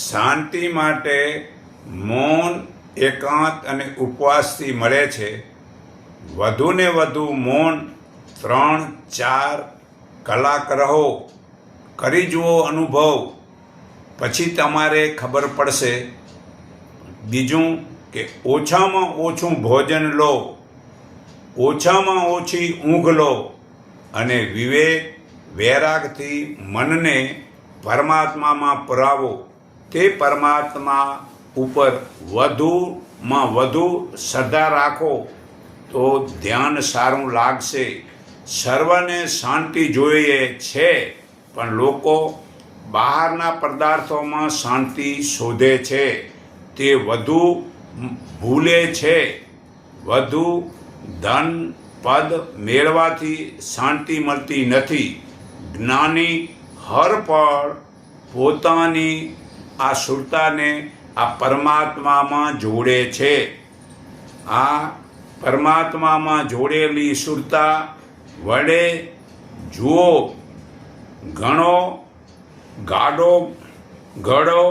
શાંતિ માટે મૌન, એકાંત અને ઉપવાસથી મળે છે. વધુને વધુ મૌન 3-4 કલાક રહો, કરી જુઓ અનુભવ, પછી તમારે ખબર પડશે. બીજું કે ઓછામાં ઓછું ભોજન લો, ઓછામાં ઓછી ઊંઘ લો અને વિવેક વૈરાગથી મનને પરમાત્મામાં પુરાવો. તે પરમાત્મા ઉપર વધુમાં વધુ શ્રદ્ધા રાખો તો ધ્યાન સારું લાગશે. સર્વને શાંતિ જોઈએ છે, પણ લોકો બહારના પદાર્થોમાં શાંતિ શોધે છે. તે વધુ ભૂલે છે. વધુ ધન પદ મેળવાથી શાંતિ મળતી નથી. જ્ઞાની હર પળ પોતાની આ સુરતાને આ પરમાત્મામાં જોડે છે. આ પરમાત્મામાં જોડેલી સુરતા વડે જુઓ ઘણો ગાડો ઘડો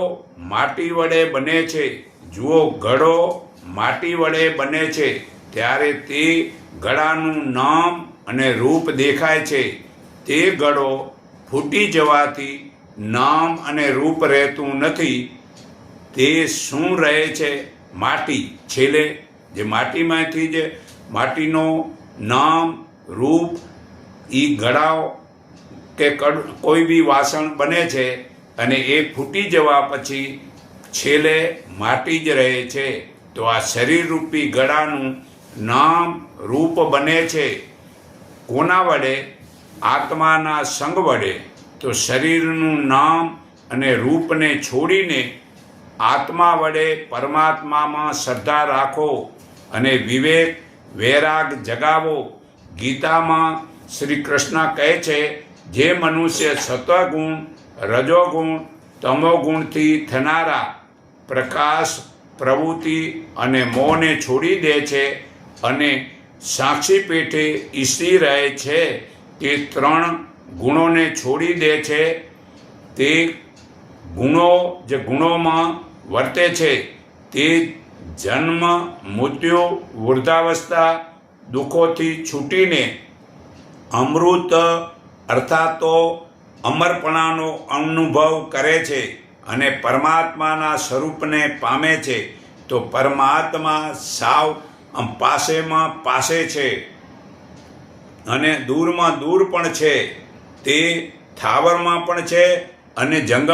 માટી વડે બને છે. જુઓ ઘડો માટી વડે બને છે ત્યારે તે ઘડાનું નામ અને રૂપ દેખાય છે. તે ઘડો ફૂટી જવાથી નામ અને રૂપ રહેતું નથી. તે શું રહે છે? માટી. છેલ્લે જે માટીમાંથી જે માટીનો નામ રૂપ એ ઘડાઓ કે કોઈ બી વાસણ બને છે અને એ ફૂટી જવા પછી છેલ્લે માટી જ રહે છે. તો આ શરીરરૂપી ઘડાનું નામ રૂપ બને છે. કોના વડે? આત્માના સંગ વડે. તો શરીરનું નામ અને રૂપને છોડીને આત્મા વડે પરમાત્મામાં શ્રદ્ધા રાખો અને વિવેક વૈરાગ જગાવો. ગીતામાં શ્રી કૃષ્ણ કહે છે, જે મનુષ્ય સત્વગુણ, રજોગુણ, તમોગુણથી થનારા પ્રકાશ, પ્રવૃત્તિ અને મોહને છોડી દે છે અને સાક્ષી પેઠે ઈસી રહે છે, તે 3 ગુણોને છોડી દે છે. તે ગુણો જે ગુણોમાં વર્તે છે તે જન્મ, મૃત્યુ, વૃદ્ધાવસ્થા દુઃખોથી છૂટીને અમૃત અર્થાત તો અમરપણાનો અનુભવ કરે છે અને પરમાત્માના સ્વરૂપને પામે છે. તો પરમાત્મા સાવ પાસેમાં પાસે છે અને દૂરમાં દૂર પણ છે. તે થાવરમાં પણ છે અને જંગમ